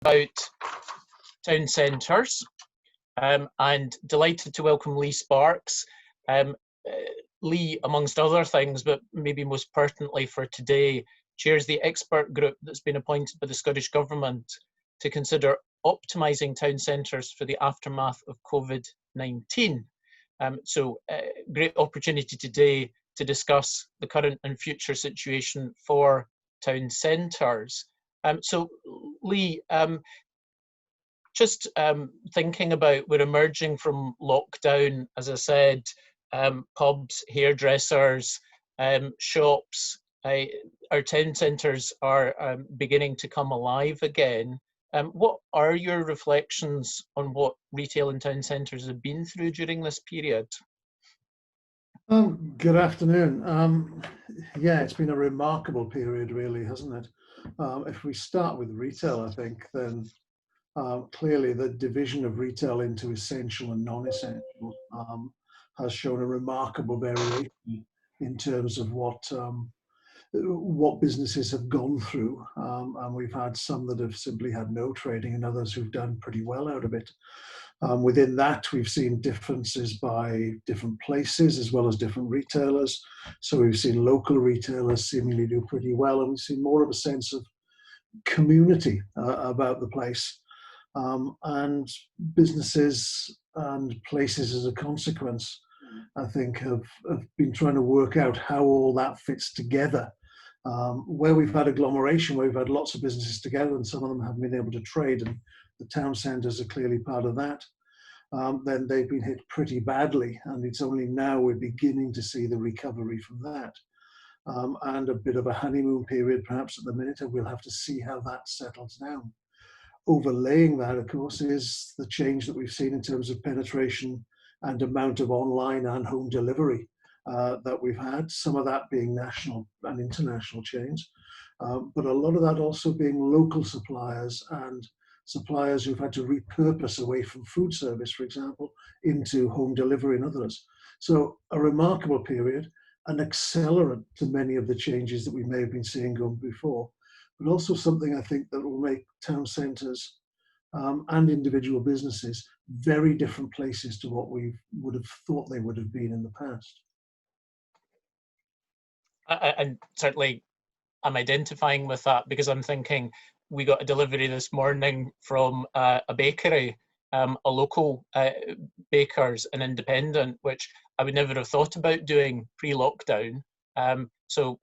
about town centres, and delighted to welcome Leigh Sparks. Leigh, amongst other things, but maybe most pertinently for today, chairs the expert group that's been appointed by the Scottish Government to consider optimising town centres for the aftermath of COVID-19. Great opportunity today to discuss the current and future situation for town centres. Leigh, just thinking about, we're emerging from lockdown, as I said, pubs, hairdressers, shops, our town centres are beginning to come alive again. What are your reflections on what retail and town centres have been through during this period? Good afternoon. Yeah, it's been a remarkable period, really, hasn't it? If we start with retail, I think, then clearly the division of retail into essential and non-essential has shown a remarkable variation in terms of what businesses have gone through, and we've had some that have simply had no trading and others who've done pretty well out of it. Within that, we've seen differences by different places as well as different retailers. So we've seen local retailers seemingly do pretty well, and we've seen more of a sense of community about the place. And businesses and places as a consequence, I think, have been trying to work out how all that fits together. Where we've had agglomeration, where we've had lots of businesses together and some of them haven't been able to trade, and the town centres are clearly part of that, then they've been hit pretty badly, and it's only now we're beginning to see the recovery from that. And a bit of a honeymoon period perhaps at the minute, and we'll have to see how that settles down. Overlaying that, of course, is the change that we've seen in terms of penetration and amount of online and home delivery that we've had, some of that being national and international chains, but a lot of that also being local suppliers and suppliers who've had to repurpose away from food service, for example, into home delivery and others. So a remarkable period, an accelerant to many of the changes that we may have been seeing going before, but also something I think that will make town centres and individual businesses very different places to what we would have thought they would have been in the past. And certainly I'm identifying with that, because I'm thinking we got a delivery this morning from a bakery, a local bakers, an independent, which I would never have thought about doing pre-lockdown. So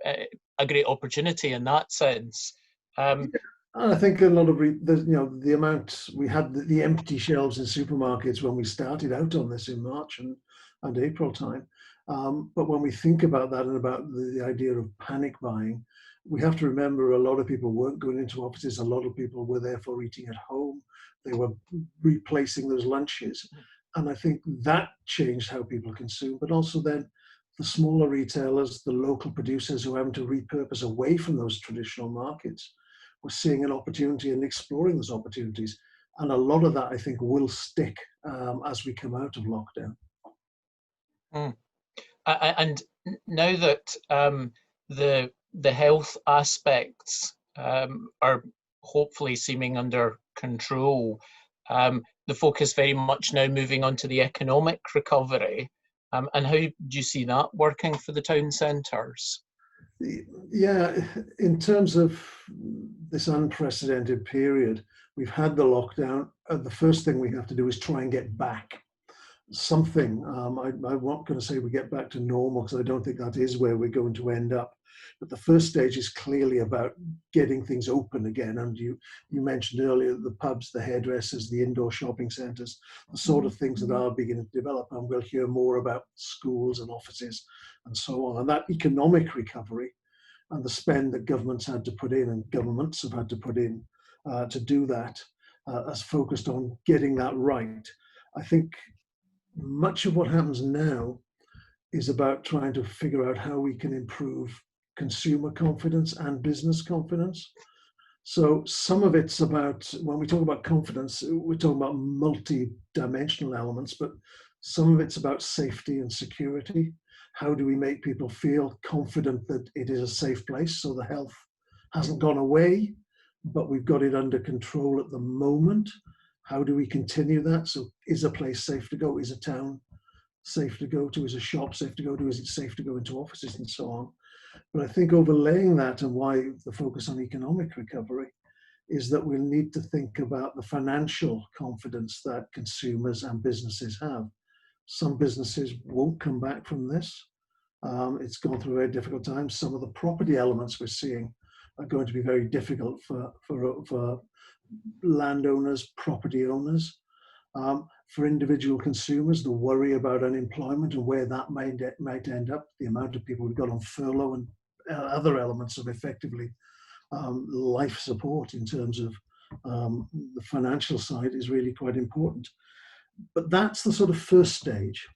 a great opportunity in that sense. I think a lot of the amount we had, the empty shelves in supermarkets when we started out on this in March and April time. But when we think about that and about the idea of panic buying, we have to remember a lot of people weren't going into offices. A lot of people were therefore eating at home. They were replacing those lunches. And I think that changed how people consume, but also then the smaller retailers, the local producers who are having to repurpose away from those traditional markets, we're seeing an opportunity and exploring those opportunities. And a lot of that, I think, will stick as we come out of lockdown. And now that the health aspects are hopefully seeming under control, the focus very much now moving on to the economic recovery. And how do you see that working for the town centres? Yeah, in terms of this unprecedented period, we've had the lockdown. The first thing we have to do is try and get back something. I'm not going to say we get back to normal, because I don't think that is where we're going to end up. But the first stage is clearly about getting things open again. And you mentioned earlier the pubs, the hairdressers, the indoor shopping centres, the sort of things that are beginning to develop. And we'll hear more about schools and offices and so on. And that economic recovery and the spend that governments had to put in, and governments have had to put in to do that, has focused on getting that right. I think much of what happens now is about trying to figure out how we can improve consumer confidence and business confidence. So some of it's about, when we talk about confidence, we're talking about multi-dimensional elements, but some of it's about safety and security. How do we make people feel confident that it is a safe place, so the health hasn't gone away, but we've got it under control at the moment. How do we continue that? So is a place safe to go? Is a town safe to go to? Is a shop safe to go to? Is it safe to go into offices and so on? But I think overlaying that, and why the focus on economic recovery, is that we'll need to think about the financial confidence that consumers and businesses have. Some businesses won't come back from this. It's gone through a very difficult time. Some of the property elements we're seeing are going to be very difficult for landowners, property owners. For individual consumers, the worry about unemployment and where that might end up, the amount of people we've got on furlough and other elements of effectively life support in terms of the financial side is really quite important. But that's the sort of first stage.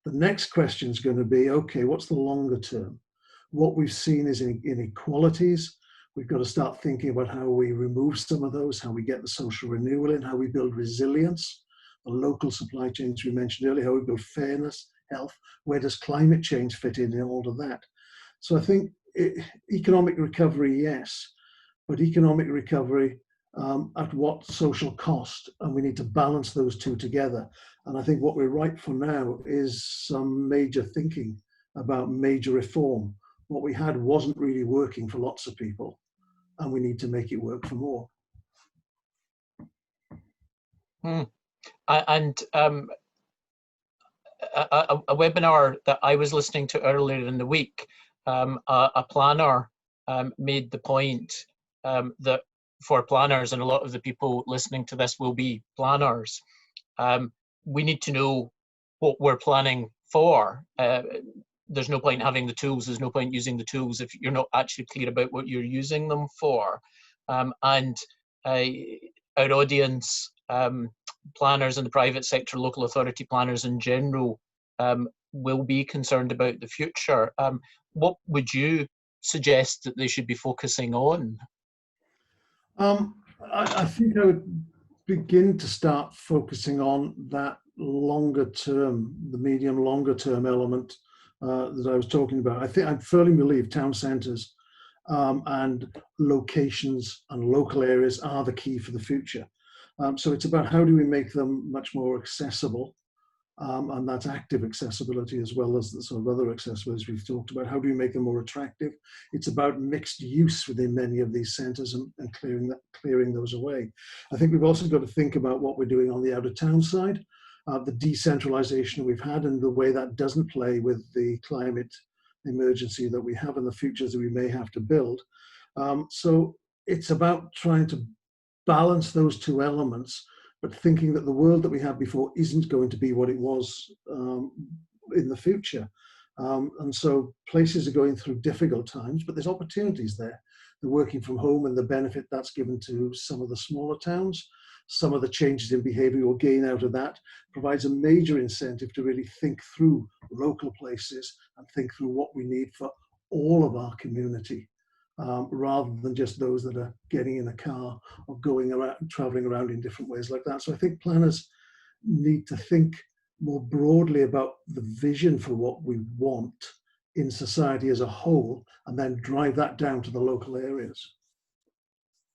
The next question is going to be, okay, what's the longer term? What we've seen is inequalities. We've got to start thinking about how we remove some of those, how we get the social renewal in, how we build resilience, the local supply chains we mentioned earlier, how we build fairness, health. Where does climate change fit in all of that? So I think economic recovery, yes, but economic recovery at what social cost? And we need to balance those two together. And I think what we're ripe for now is some major thinking about major reform. What we had wasn't really working for lots of people, and we need to make it work for more. And a webinar that I was listening to earlier in the week, a planner made the point that for planners, and a lot of the people listening to this will be planners, we need to know what we're planning for. There's no point having the tools, there's no point using the tools if you're not actually clear about what you're using them for. And our audience, planners in the private sector, local authority planners in general, will be concerned about the future. What would you suggest that they should be focusing on? I think I would begin to start focusing on that longer term, the medium longer term element that I was talking about. I firmly believe town centres and locations and local areas are the key for the future. So it's about how do we make them much more accessible, and that's active accessibility as well as the sort of other accessibilities we've talked about. How do we make them more attractive? It's about mixed use within many of these centres and clearing those away. I think we've also got to think about what we're doing on the out of town side, the decentralisation we've had and the way that doesn't play with the climate emergency that we have and the futures that we may have to build. So it's about trying to balance those two elements, but thinking that the world that we had before isn't going to be what it was in the future. And so places are going through difficult times, but there's opportunities there. The working from home and the benefit that's given to some of the smaller towns, some of the changes in behaviour or gain out of that provides a major incentive to really think through local places and think through what we need for all of our community. Rather than just those that are getting in a car or going around, traveling around in different ways like that. So I think planners need to think more broadly about the vision for what we want in society as a whole, and then drive that down to the local areas.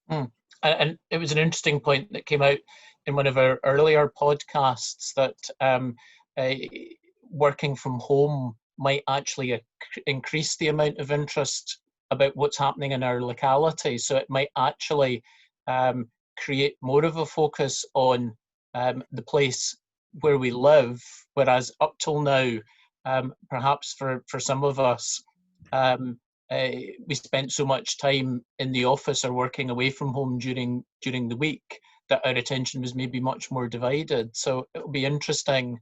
And it was an interesting point that came out in one of our earlier podcasts that working from home might actually increase the amount of interest about what's happening in our locality. So it might actually create more of a focus on the place where we live, whereas up till now, perhaps for some of us, we spent so much time in the office or working away from home during the week that our attention was maybe much more divided. So it'll be interesting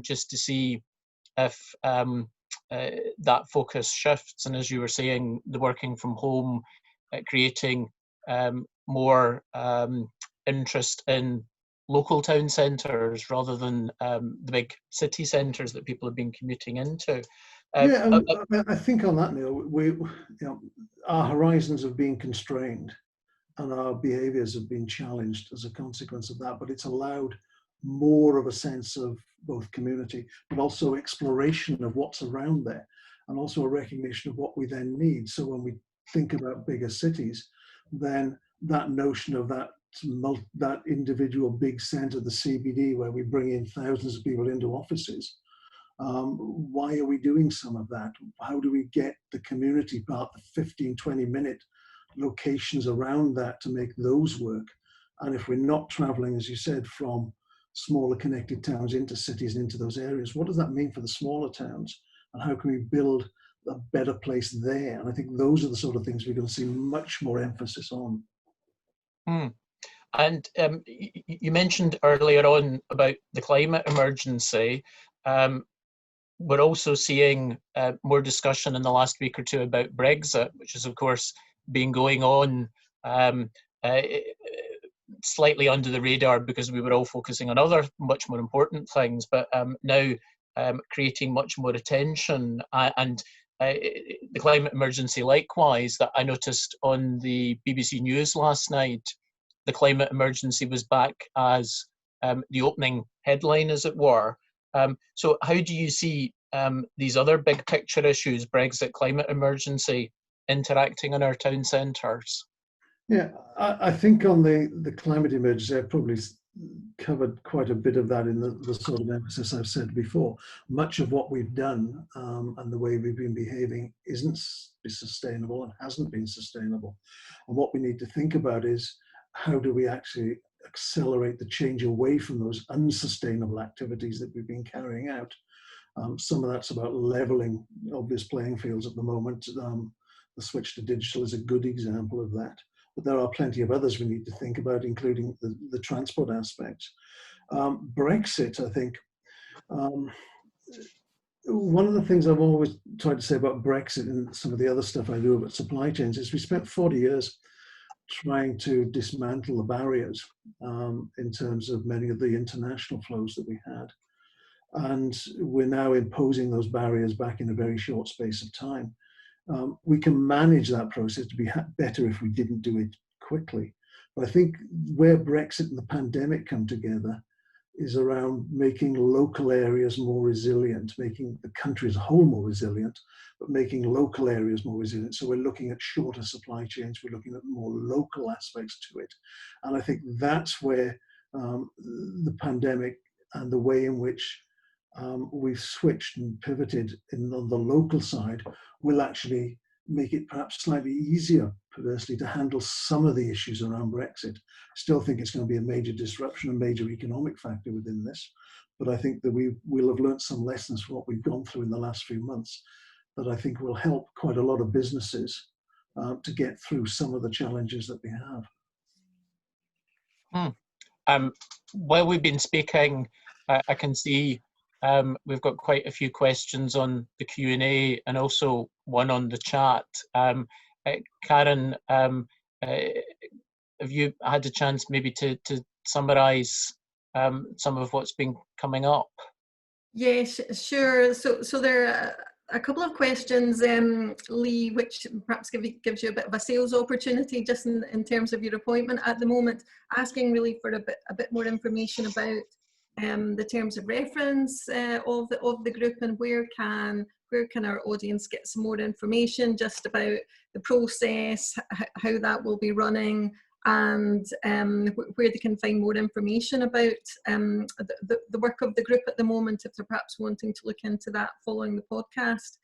just to see if that focus shifts, and as you were saying, the working from home, creating more interest in local town centres rather than the big city centres that people have been commuting into. I think on that, Neil, our horizons have been constrained and our behaviours have been challenged as a consequence of that, but it's allowed more of a sense of both community, but also exploration of what's around there, and also a recognition of what we then need. So when we think about bigger cities, then that notion of that individual big centre, the CBD, where we bring in thousands of people into offices. Why are we doing some of that? How do we get the community part, the 15, 20-minute locations around that to make those work? And if we're not traveling, as you said, from smaller connected towns into cities and into those areas, what does that mean for the smaller towns? And how can we build a better place there? And I think those are the sort of things we're going to see much more emphasis on. Hmm. And you mentioned earlier on about the climate emergency. We're also seeing more discussion in the last week or two about Brexit, which has, of course, been going on slightly under the radar because we were all focusing on other much more important things, but now creating much more attention. And the climate emergency likewise, that I noticed on the BBC News last night, the climate emergency was back as the opening headline, as it were. So how do you see these other big picture issues, Brexit, climate emergency, interacting in our town centres? Yeah, I think on the climate emergency, I've probably covered quite a bit of that in the sort of emphasis I've said before. Much of what we've done and the way we've been behaving isn't sustainable and hasn't been sustainable. And what we need to think about is how do we actually accelerate the change away from those unsustainable activities that we've been carrying out. Some of that's about leveling obvious playing fields at the moment. The switch to digital is a good example of that. But there are plenty of others we need to think about, including the transport aspects. Brexit, I think, one of the things I've always tried to say about Brexit and some of the other stuff I do about supply chains is we spent 40 years trying to dismantle the barriers in terms of many of the international flows that we had. And we're now imposing those barriers back in a very short space of time. We can manage that process to be better if we didn't do it quickly. But I think where Brexit and the pandemic come together is around making local areas more resilient, making the country as a whole more resilient, but making local areas more resilient. So we're looking at shorter supply chains, we're looking at more local aspects to it. And I think that's where the pandemic and the way in which we've switched and pivoted on the local side will actually make it perhaps slightly easier, perversely, to handle some of the issues around Brexit. Still think it's going to be a major disruption, a major economic factor within this, but I think that we will have learned some lessons from what we've gone through in the last few months that I think will help quite a lot of businesses to get through some of the challenges that we have. While we've been speaking, I can see we've got quite a few questions on the Q&A and also one on the chat. Karen, have you had a chance maybe to summarise some of what's been coming up? Yes, sure. So there are a couple of questions, Leigh, which perhaps gives you a bit of a sales opportunity just in terms of your appointment at the moment, asking really for a bit more information about the terms of reference of the group, and where can our audience get some more information just about the process, how that will be running, and where they can find more information about the work of the group at the moment, if they're perhaps wanting to look into that following the podcast.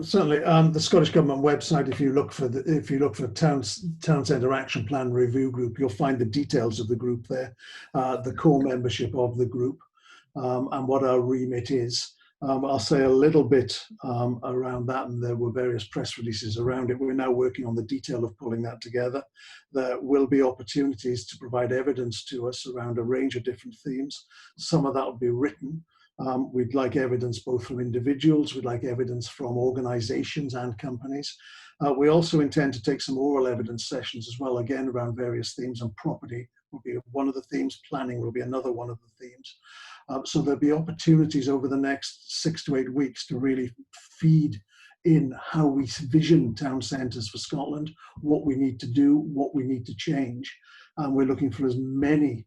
Certainly, the Scottish Government website. If you look for Town Centre Action Plan Review Group, you'll find the details of the group there, the core membership of the group, and what our remit is. I'll say a little bit around that, and there were various press releases around it. We're now working on the detail of pulling that together. There will be opportunities to provide evidence to us around a range of different themes. Some of that will be written. We'd like evidence both from individuals, we'd like evidence from organisations and companies. We also intend to take some oral evidence sessions as well, again around various themes, and property will be one of the themes, planning will be another one of the themes. So there'll be opportunities over the next 6 to 8 weeks to really feed in how we vision town centres for Scotland, what we need to do, what we need to change. And we're looking for as many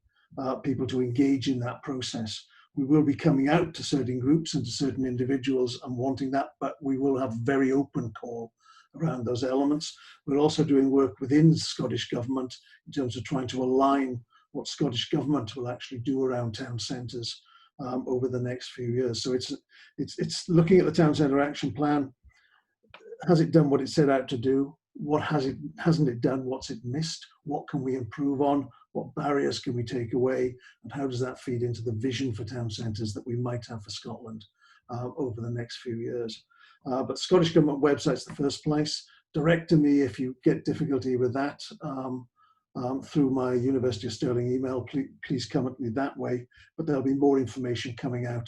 people to engage in that process. We will be coming out to certain groups and to certain individuals and wanting that, but we will have very open call around those elements. We're also doing work within Scottish Government in terms of trying to align what Scottish Government will actually do around town centres over the next few years. So it's looking at the Town Centre Action Plan. Has it done what it set out to do? What hasn't it done? What's it missed? What can we improve on? What barriers can we take away? And how does that feed into the vision for town centres that we might have for Scotland over the next few years? But Scottish Government website's the first place. Direct to me if you get difficulty with that through my University of Stirling email. Please come at me that way. But there'll be more information coming out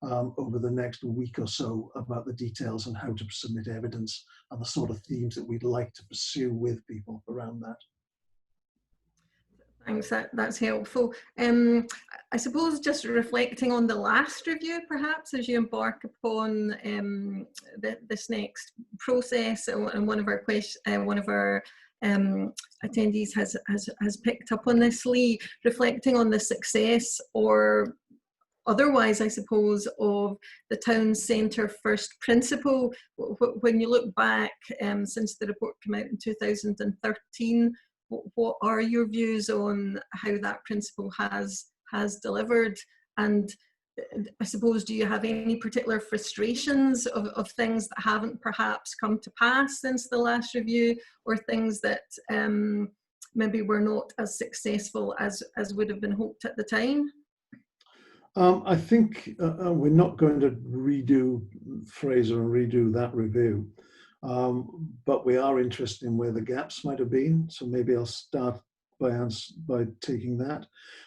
over the next week or so about the details and how to submit evidence and the sort of themes that we'd like to pursue with people around that. Thanks, that's helpful. I suppose just reflecting on the last review, perhaps, as you embark upon this next process, and one of our attendees has picked up on this, Leigh, reflecting on the success or otherwise, I suppose, of the town centre first principle. When you look back since the report came out in 2013, what are your views on how that principle has delivered? And I suppose, do you have any particular frustrations of things that haven't perhaps come to pass since the last review, or things that maybe were not as successful as would have been hoped at the time? I think we're not going to redo Fraser and redo that review, but we are interested in where the gaps might have been. So maybe I'll start by taking that.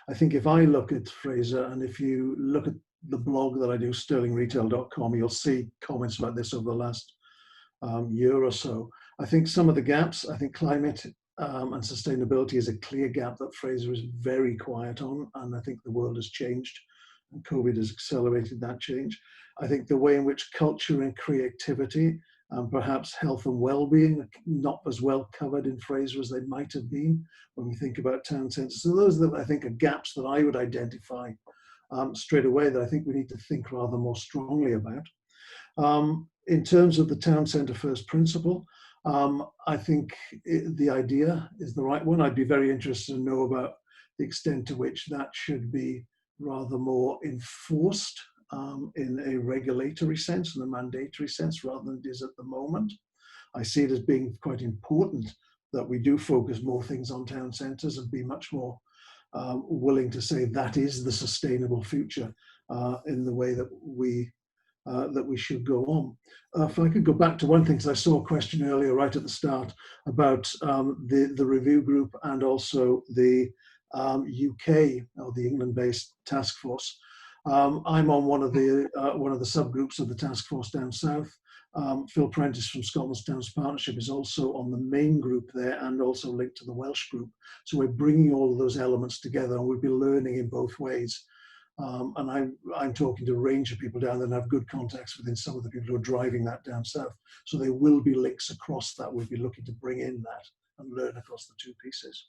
I think if I look at Fraser, and if you look at the blog that I do, stirlingretail.com, you'll see comments about this over the last year or so. I think some of the gaps, I think climate and sustainability is a clear gap that Fraser is very quiet on, and I think the world has changed. And COVID has accelerated that change. I think the way in which culture and creativity and perhaps health and well-being are not as well covered in Fraser as they might have been when we think about town centres. So those that I think are gaps that I would identify straight away that I think we need to think rather more strongly about. In terms of the town centre first principle, I think the idea is the right one. I'd be very interested to know about the extent to which that should be rather more enforced in a regulatory sense and a mandatory sense rather than it is at the moment. I see it as being quite important that we do focus more things on town centres and be much more willing to say that is the sustainable future in the way that we should go on. If I could go back to one thing, because I saw a question earlier right at the start about the review group and also the UK, or the England-based task force. I'm on one of the subgroups of the task force down south. Phil Prentice from Scotland's Towns Partnership is also on the main group there and also linked to the Welsh group. So we're bringing all of those elements together, and we'll be learning in both ways. And I'm talking to a range of people down there and have good contacts within some of the people who are driving that down south. So there will be links across that. We'll be looking to bring in that and learn across the two pieces.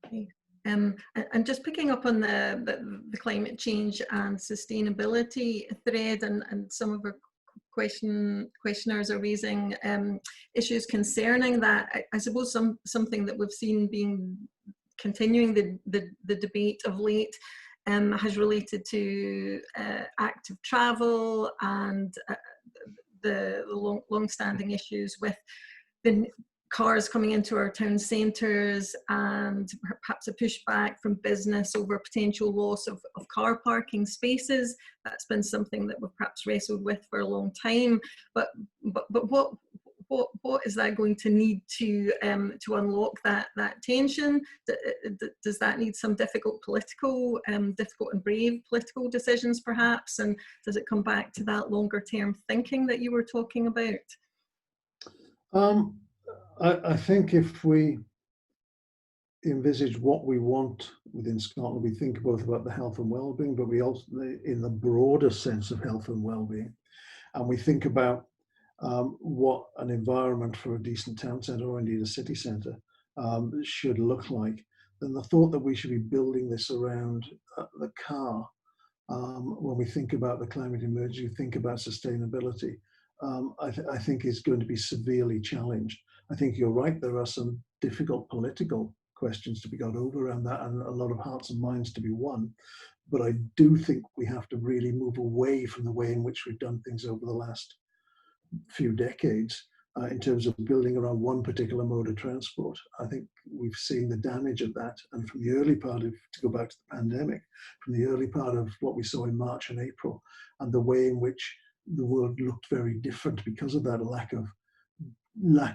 Okay. And just picking up on the climate change and sustainability thread, and some of our questioners are raising issues concerning that. I suppose something that we've seen being continuing the debate of late has related to active travel and the long-standing issues with the cars coming into our town centres, and perhaps a pushback from business over potential loss of car parking spaces. That's been something that we've perhaps wrestled with for a long time. But what is that going to need to unlock that tension? Does that need some difficult and brave political decisions perhaps? And does it come back to that longer term thinking that you were talking about? I think if we envisage what we want within Scotland, we think both about the health and well-being, but we also, in the broader sense of health and well-being, and we think about what an environment for a decent town centre or indeed a city centre should look like, then the thought that we should be building this around the car, when we think about the climate emergency, think about sustainability, I think is going to be severely challenged. I think you're right. There are some difficult political questions to be got over around that, and a lot of hearts and minds to be won. But I do think we have to really move away from the way in which we've done things over the last few decades in terms of building around one particular mode of transport. I think we've seen the damage of that. And from the early part of, to go back to the pandemic, from the early part of what we saw in March and April, and the way in which the world looked very different because of that lack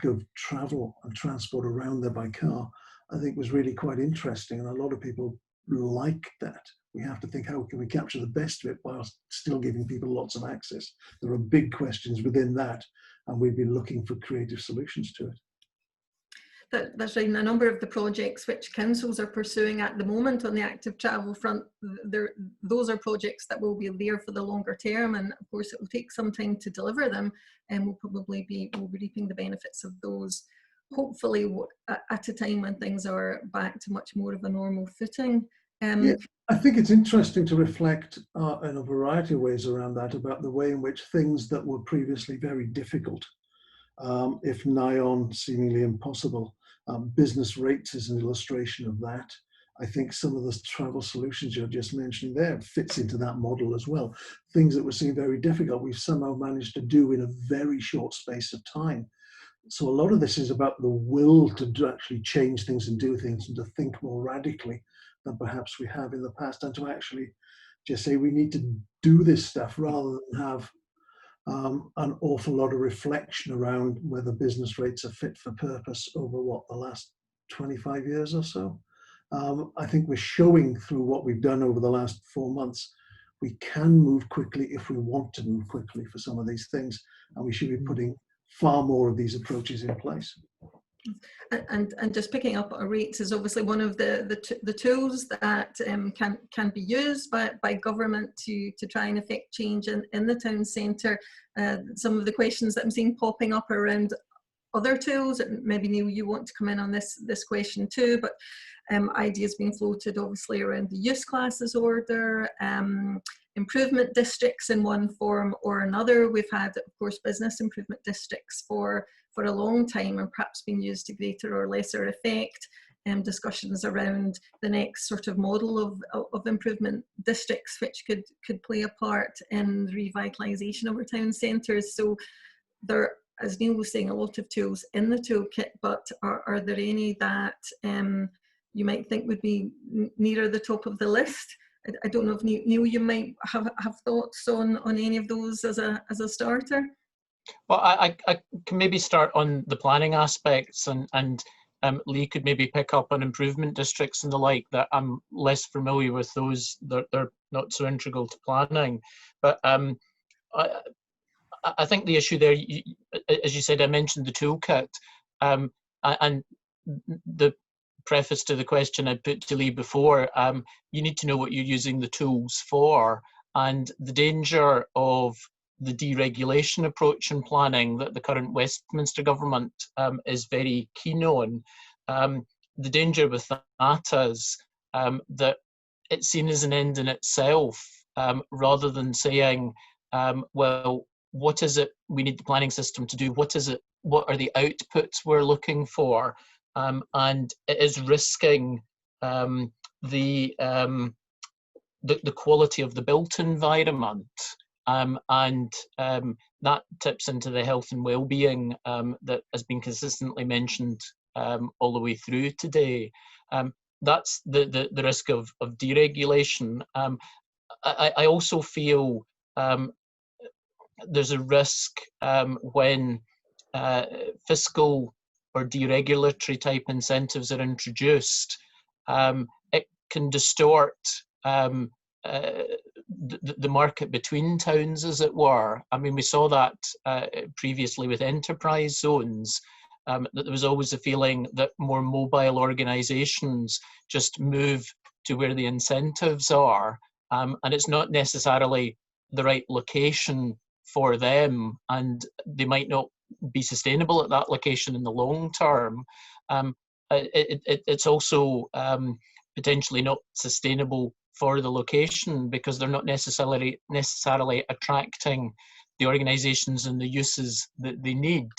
of travel and transport around there by car, I think was really quite interesting. And a lot of people like that. We have to think, how can we capture the best of it while still giving people lots of access? There are big questions within that, and we've been looking for creative solutions to it. That's right. And a number of the projects which councils are pursuing at the moment on the active travel front, those are projects that will be there for the longer term. And of course, it will take some time to deliver them, and we'll be reaping the benefits of those, hopefully at a time when things are back to much more of a normal footing. Yeah, I think it's interesting to reflect in a variety of ways around that, about the way in which things that were previously very difficult, if nigh on seemingly impossible, business rates is an illustration of that. I think some of the travel solutions you're just mentioning there fits into that model as well. Things that were seen very difficult, we've somehow managed to do in a very short space of time. So a lot of this is about the will to actually change things and do things, and to think more radically than perhaps we have in the past, and to actually just say we need to do this stuff rather than have an awful lot of reflection around whether business rates are fit for purpose over the last 25 years or so. I think we're showing through what we've done over the last 4 months, we can move quickly if we want to move quickly for some of these things, and we should be putting far more of these approaches in place. And just picking up on rates is obviously one of the tools that can be used by government to try and affect change in the town centre. Some of the questions that I'm seeing popping up around other tools, maybe Neil, you want to come in on this question too, but ideas being floated obviously around the use classes order, improvement districts in one form or another. We've had, of course, business improvement districts for a long time, and perhaps being used to greater or lesser effect. Discussions around the next sort of model of improvement districts, which could play a part in revitalisation of our town centres. So there, as Neil was saying, a lot of tools in the toolkit, but are there any that you might think would be nearer the top of the list? I don't know if Neil, you might have thoughts on any of those as a starter. Well, I can maybe start on the planning aspects, and Leigh could maybe pick up on improvement districts and the like, that I'm less familiar with those. They're not so integral to planning. But I think the issue there, as you said, I mentioned the toolkit, and the preface to the question I put to Leigh before, you need to know what you're using the tools for, and the danger of the deregulation approach in planning that the current Westminster government is very keen on. The danger with that is that it's seen as an end in itself, rather than saying, well, what is it we need the planning system to do? What are the outputs we're looking for? And it is risking the quality of the built environment. And that tips into the health and well-being that has been consistently mentioned all the way through today. That's the risk of deregulation. I also feel there's a risk when fiscal or deregulatory type incentives are introduced. It can distort the market between towns, as it were. I mean, we saw that previously with enterprise zones, that there was always a feeling that more mobile organisations just move to where the incentives are, and it's not necessarily the right location for them, and they might not be sustainable at that location in the long term. It's also potentially not sustainable for the location, because they're not necessarily attracting the organisations and the uses that they need.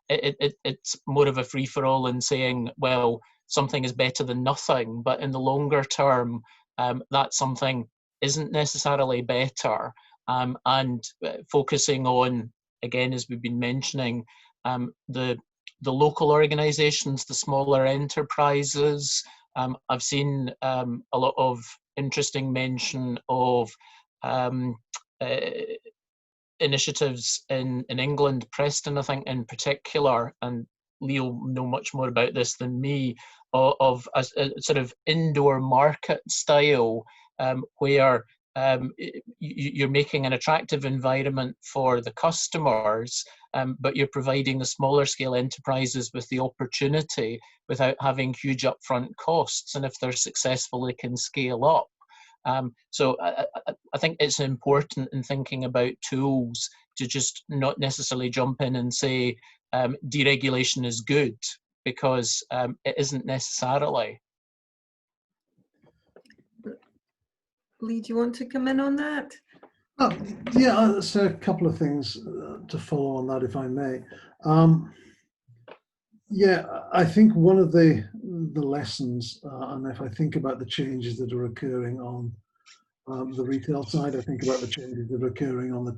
It's more of a free-for-all in saying, well, something is better than nothing, but in the longer term, that something isn't necessarily better. And focusing on, again, as we've been mentioning, the local organisations, the smaller enterprises. I've seen a lot of interesting mention of initiatives in England, Preston, I think in particular, and Leo know much more about this than me, of a sort of indoor market style where you're making an attractive environment for the customers, but you're providing the smaller scale enterprises with the opportunity without having huge upfront costs. And if they're successful, they can scale up. So I think it's important in thinking about tools to just not necessarily jump in and say deregulation is good, because it isn't necessarily. Leigh, do you want to come in on that? Yeah, so a couple of things to follow on that, if I may. Yeah, I think one of the lessons, and if I think about the changes that are occurring on the retail side, I think about the changes that are occurring on the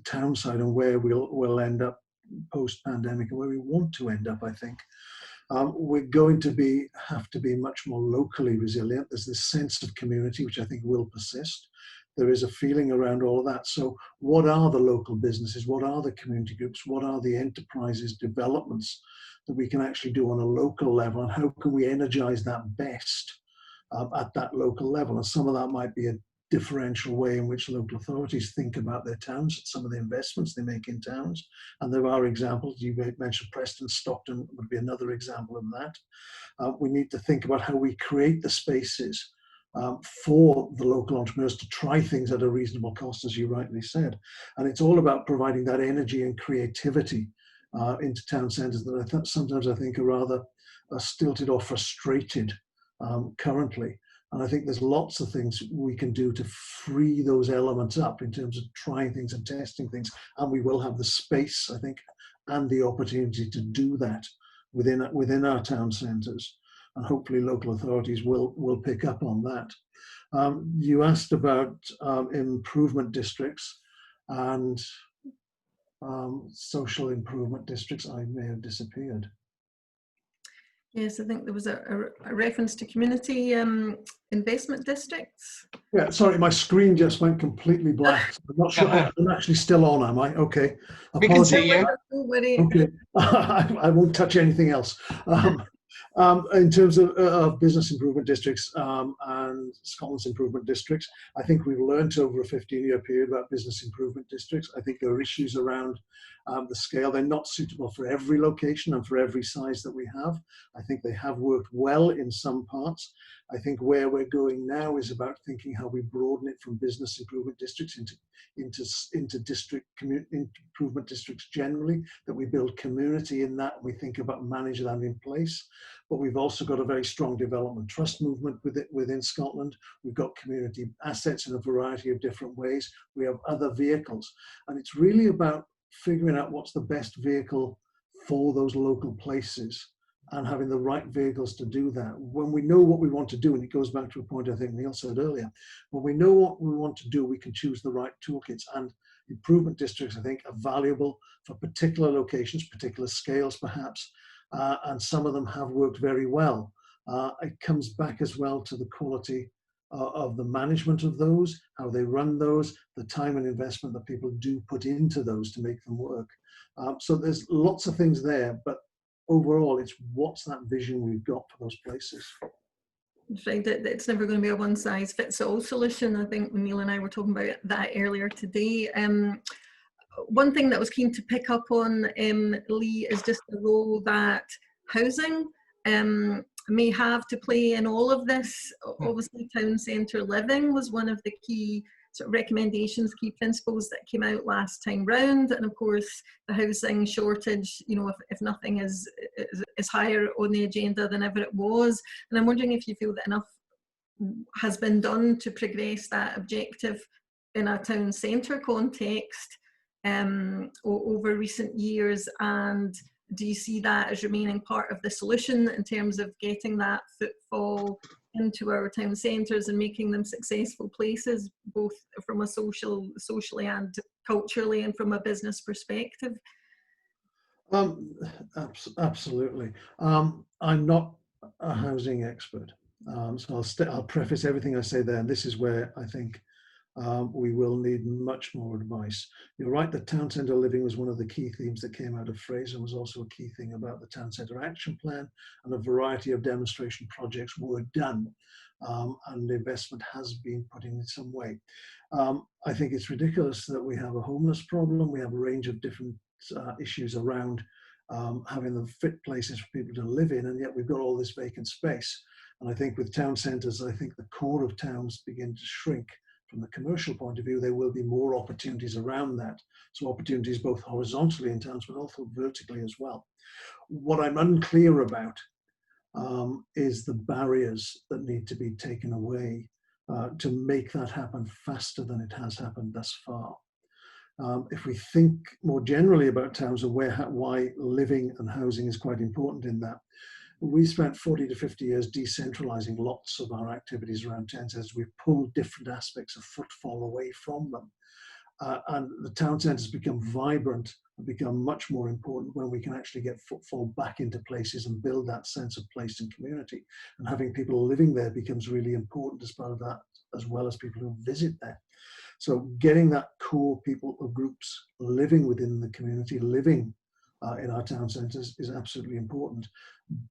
town side, and where we'll end up post-pandemic, and where we want to end up. I think we're going to have to be much more locally resilient. There's this sense of community, which I think will persist. There is a feeling around all of that. So what are the local businesses? What are the community groups? What are the enterprises developments that we can actually do on a local level? And how can we energize that best at that local level? And some of that might be a differential way in which local authorities think about their towns, some of the investments they make in towns. And there are examples. You mentioned Preston, Stockton would be another example of that. We need to think about how we create the spaces for the local entrepreneurs to try things at a reasonable cost, as you rightly said. And it's all about providing that energy and creativity into town centres that sometimes I think are rather stilted or frustrated currently. And I think there's lots of things we can do to free those elements up in terms of trying things and testing things. And we will have the space, I think, and the opportunity to do that within our town centres. And hopefully local authorities will pick up on that. You asked about improvement districts and social improvement districts. I may have disappeared. Yes, I think there was a reference to community investment districts. Yeah, sorry, my screen just went completely black. I'm not sure. I'm actually still on, am I? Okay. We can see you. Okay. I won't touch anything else. In terms of business improvement districts and Scotland's improvement districts, I think we've learned over a 15-year period about business improvement districts. I think there are issues around the scale. They're not suitable for every location and for every size that we have. I think they have worked well in some parts. I think where we're going now is about thinking how we broaden it from business improvement districts into district improvement districts generally, that we build community in that, we think about managing that in place. But we've also got a very strong development trust movement within Scotland. We've got community assets in a variety of different ways. We have other vehicles. And it's really about figuring out what's the best vehicle for those local places and having the right vehicles to do that. When we know what we want to do, and it goes back to a point I think Neil said earlier, when we know what we want to do, we can choose the right toolkits. And improvement districts, I think, are valuable for particular locations, particular scales perhaps, and some of them have worked very well. It comes back as well to the quality of the management of those, how they run those, the time and investment that people do put into those to make them work. So there's lots of things there, but overall, it's what's that vision we've got for those places. Right, it's never going to be a one-size-fits-all solution. I think Neil and I were talking about that earlier today. One thing that I was keen to pick up on, Leigh, is just the role that housing may have to play in all of this. Obviously, town centre living was one of the key sort of recommendations, key principles that came out last time round, and of course the housing shortage, you know, if nothing is higher on the agenda than ever it was. And I'm wondering if you feel that enough has been done to progress that objective in a town centre context, over recent years, and do you see that as remaining part of the solution in terms of getting that footfall into our town centres and making them successful places, both from a socially and culturally, and from a business perspective? Absolutely. I'm not a housing expert, so I'll preface everything I say there, and this is where I think we will need much more advice. You're right that town centre living was one of the key themes that came out of Fraser, was also a key thing about the town centre action plan, and a variety of demonstration projects were done, and the investment has been put in some way. I think it's ridiculous that we have a homeless problem. We have a range of different issues around having the fit places for people to live in, and yet we've got all this vacant space. And I think with town centres, I think the core of towns begin to shrink. From the commercial point of view, there will be more opportunities around that. So opportunities both horizontally in towns, but also vertically as well. What I'm unclear about is the barriers that need to be taken away to make that happen faster than it has happened thus far. If we think more generally about towns and why living and housing is quite important in that, we spent 40 to 50 years decentralizing lots of our activities around town centres. We've pulled different aspects of footfall away from them. And the town centres become vibrant and become much more important when we can actually get footfall back into places and build that sense of place and community. And having people living there becomes really important as part of that, as well as people who visit there. So getting that core people or groups living within the community, living in our town centres is absolutely important.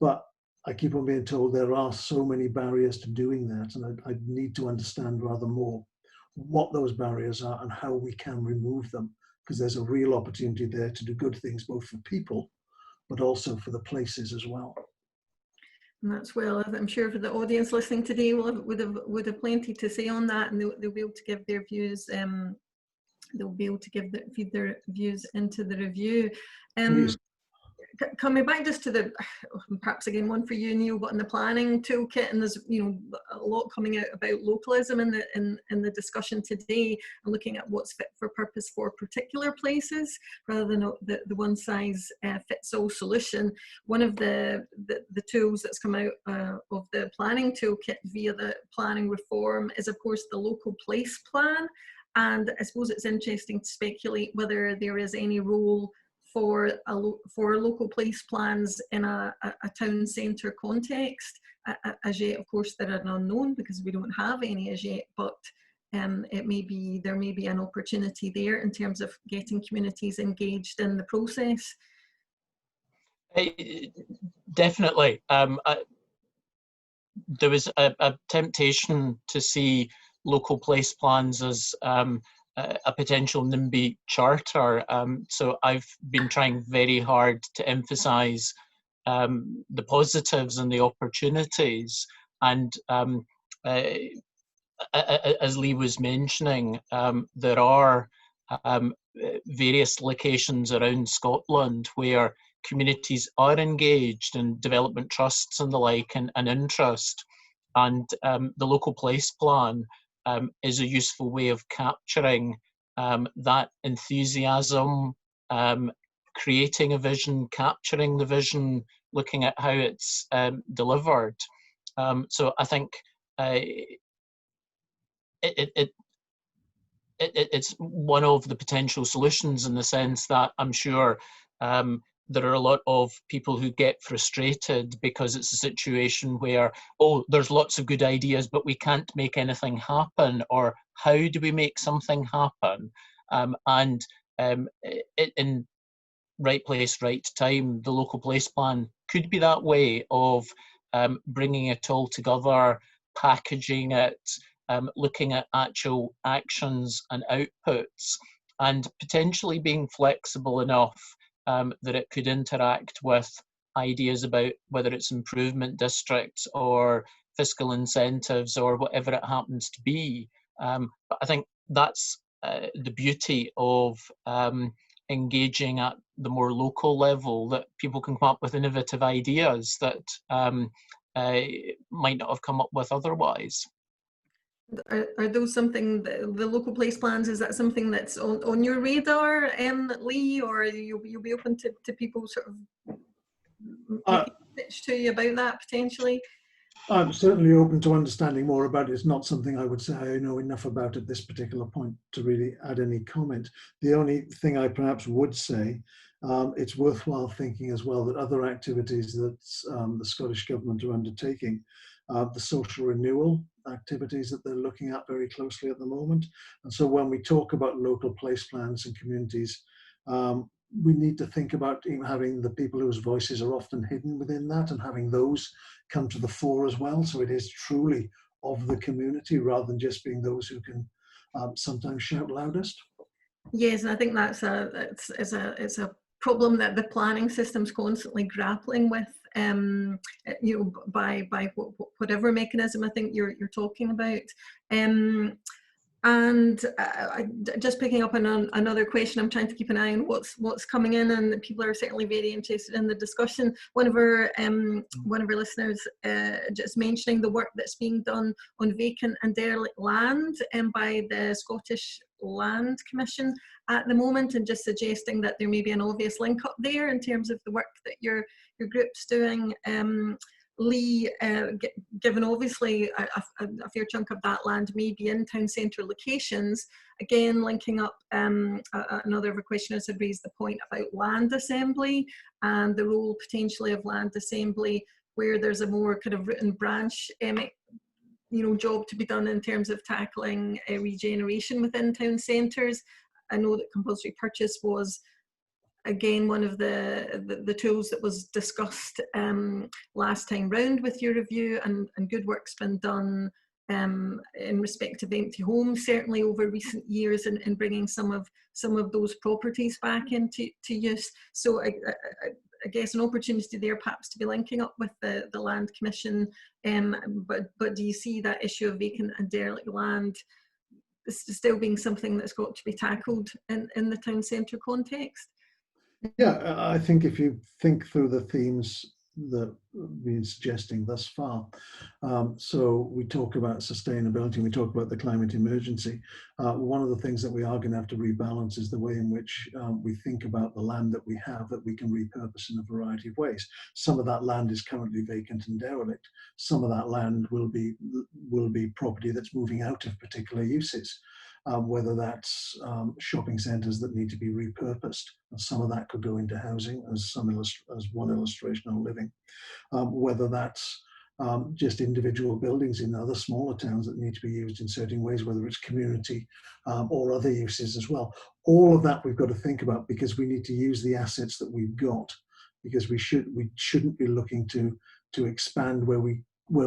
But I keep on being told there are so many barriers to doing that, and I need to understand rather more what those barriers are and how we can remove them, because there's a real opportunity there to do good things both for people but also for the places as well. And that's well, I'm sure for the audience listening today would have plenty to say on that, and they'll be able to give their views. They'll be able to feed their views into the review. Coming back just to the, perhaps again one for you, Neil, but in the planning toolkit, and there's a lot coming out about localism in the discussion today, and looking at what's fit for purpose for particular places rather than the one size fits all solution. One of the tools that's come out of the planning toolkit via the planning reform is of course the local place plan, and I suppose it's interesting to speculate whether there is any role for local place plans in a town centre context. As yet, of course, they're an unknown because we don't have any as yet, but there may be an opportunity there in terms of getting communities engaged in the process. Definitely. There was a temptation to see local place plans as a potential NIMBY charter. So I've been trying very hard to emphasise the positives and the opportunities. And as Leigh was mentioning, there are various locations around Scotland where communities are engaged in development trusts and the like, and interest. And the local place plan is a useful way of capturing that enthusiasm, creating a vision, capturing the vision, looking at how it's delivered. So I think it's one of the potential solutions, in the sense that I'm sure there are a lot of people who get frustrated because it's a situation where, oh, there's lots of good ideas, but we can't make anything happen, or how do we make something happen? And in right place, right time, the local place plan could be that way of bringing it all together, packaging it, looking at actual actions and outputs, and potentially being flexible enough that it could interact with ideas about whether it's improvement districts or fiscal incentives or whatever it happens to be. But I think that's the beauty of engaging at the more local level, that people can come up with innovative ideas that might not have come up with otherwise. Are those something, the local place plans, is that something that's on your radar, Leigh, or you'll be open to people sort of making a pitch to you about that potentially? I'm certainly open to understanding more about it. It's not something I would say I know enough about at this particular point to really add any comment. The only thing I perhaps would say, it's worthwhile thinking as well that other activities that the Scottish Government are undertaking, the social renewal activities that they're looking at very closely at the moment. And so when we talk about local place plans and communities, we need to think about even having the people whose voices are often hidden within that and having those come to the fore as well. So it is truly of the community rather than just being those who can sometimes shout loudest. Yes, and I think that's it's a problem that the planning system's constantly grappling with. You know, by whatever mechanism I think you're talking about. And just picking up on another question, I'm trying to keep an eye on what's coming in, and people are certainly very interested in the discussion. One of our listeners just mentioning the work that's being done on vacant and derelict land by the Scottish Land Commission at the moment, and just suggesting that there may be an obvious link up there in terms of the work that your group's doing. Leigh, given obviously a fair chunk of that land may be in town centre locations, again linking up another of our questioners had raised the point about land assembly and the role potentially of land assembly where there's a more kind of root and branch job to be done in terms of tackling regeneration within town centres. I know that compulsory purchase was again one of the tools that was discussed last time round with your review, and good work's been done in respect of empty homes, certainly over recent years, in bringing some of those properties back into use. So I guess an opportunity there perhaps to be linking up with the Land Commission, but do you see that issue of vacant and derelict land still being something that's got to be tackled in the town centre context? Yeah, I think if you think through the themes that we've been suggesting thus far, so we talk about sustainability, we talk about the climate emergency. One of the things that we are going to have to rebalance is the way in which we think about the land that we have that we can repurpose in a variety of ways. Some of that land is currently vacant and derelict. Some of that land will be property that's moving out of particular uses. Whether that's shopping centres that need to be repurposed. And some of that could go into housing, as one illustration on living. Whether that's just individual buildings in other smaller towns that need to be used in certain ways, whether it's community or other uses as well. All of that we've got to think about, because we need to use the assets that we've got, because we shouldn't be looking to expand where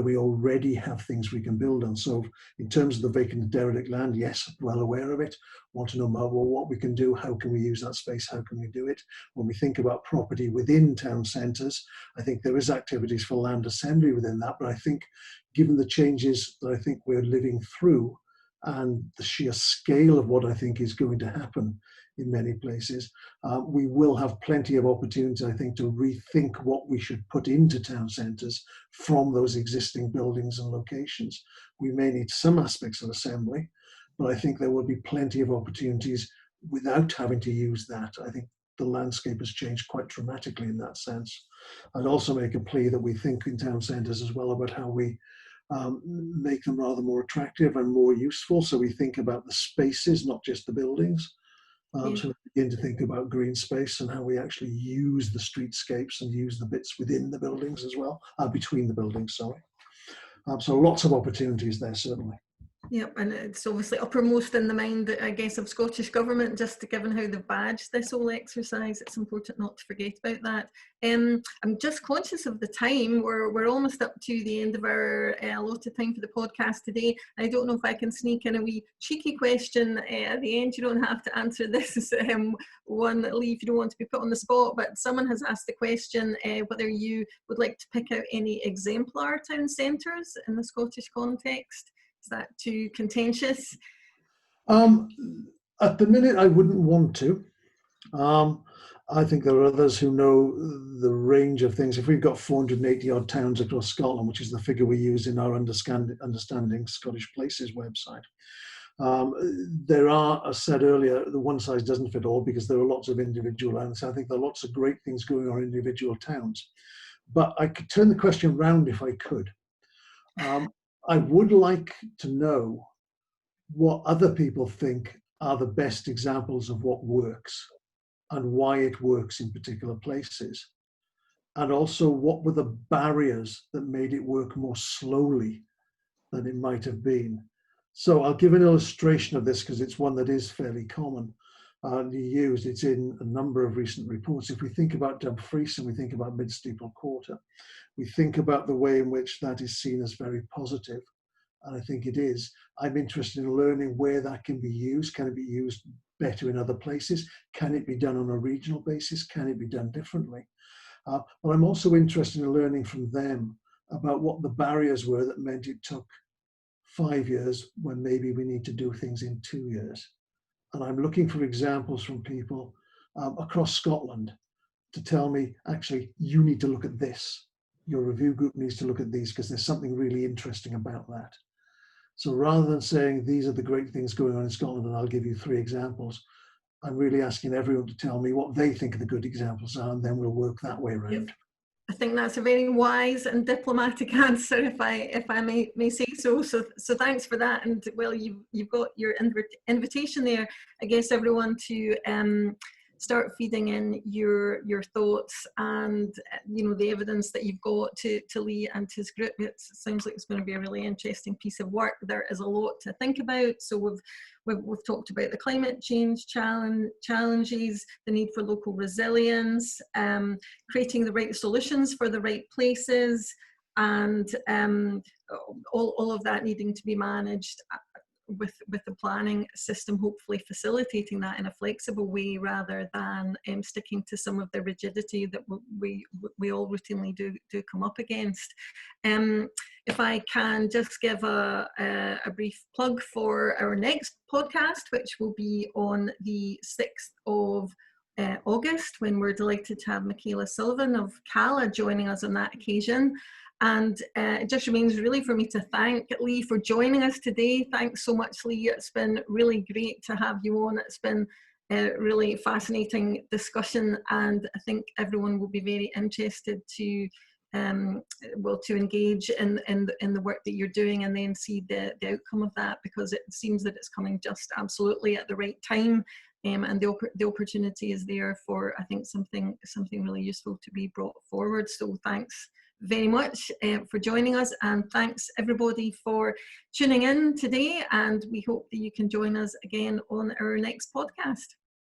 we already have things we can build on. So in terms of the vacant and derelict land, yes, well aware of it, want to know more, well, what we can do, how can we use that space, how can we do it? When we think about property within town centres, I think there is activities for land assembly within that, but I think given the changes that I think we're living through and the sheer scale of what I think is going to happen in many places, we will have plenty of opportunity, I think, to rethink what we should put into town centres from those existing buildings and locations. We may need some aspects of assembly, but I think there will be plenty of opportunities without having to use that. I think the landscape has changed quite dramatically in that sense. I'd also make a plea that we think in town centres as well about how we make them rather more attractive and more useful. So we think about the spaces, not just the buildings. So we begin to think about green space and how we actually use the streetscapes and use the bits within the buildings as well, between the buildings, sorry. So lots of opportunities there, certainly. Yep, and it's obviously uppermost in the mind, I guess, of Scottish Government, just given how they've badged this whole exercise. It's important not to forget about that. I'm just conscious of the time. We're almost up to the end of our allotted time for the podcast today. I don't know if I can sneak in a wee cheeky question at the end. You don't have to answer this one, Leigh, if you don't want to be put on the spot, but someone has asked the question whether you would like to pick out any exemplar town centres in the Scottish context. Is that too contentious? At the minute, I wouldn't want to. I think there are others who know the range of things. If we've got 480 odd towns across Scotland, which is the figure we use in our Understanding Scottish Places website, there are, as said earlier, the one size doesn't fit all, because there are lots of individual, and so I think there are lots of great things going on in individual towns. But I could turn the question round if I could. I would like to know what other people think are the best examples of what works and why it works in particular places. And also, what were the barriers that made it work more slowly than it might have been? So I'll give an illustration of this because it's one that is fairly common and used. It's in a number of recent reports. If we think about Dumfries and we think about Mid-Steeple Quarter, we think about the way in which that is seen as very positive. And I think it is. I'm interested in learning where that can be used. Can it be used better in other places? Can it be done on a regional basis? Can it be done differently? But I'm also interested in learning from them about what the barriers were that meant it took 5 years when maybe we need to do things in 2 years. And I'm looking for examples from people across Scotland to tell me, actually, you need to look at this. Your review group needs to look at these because there's something really interesting about that. So rather than saying these are the great things going on in Scotland and I'll give you 3 examples, I'm really asking everyone to tell me what they think the good examples are, and then we'll work that way around. Yep. I think that's a very wise and diplomatic answer, if I may say so. So thanks for that. And well, you've got your invitation there, I guess, everyone, to start feeding in your thoughts and the evidence that you've got to Leigh and his group. It sounds like it's going to be a really interesting piece of work. There is a lot to think about. So we've talked about the climate change challenges, the need for local resilience, creating the right solutions for the right places, and all of that needing to be managed with the planning system, hopefully facilitating that in a flexible way rather than sticking to some of the rigidity that we all routinely do come up against. If I can just give a brief plug for our next podcast, which will be on the 6th of August, when we're delighted to have Michaela Sullivan of CALA joining us on that occasion. And it just remains really for me to thank Leigh for joining us today. Thanks so much, Leigh. It's been really great to have you on. It's been a really fascinating discussion, and I think everyone will be very interested to engage in the work that you're doing and then see the outcome of that, because it seems that it's coming just absolutely at the right time. And the opportunity is there for, I think, something really useful to be brought forward. So thanks very much for joining us, and thanks everybody for tuning in today, and we hope that you can join us again on our next podcast.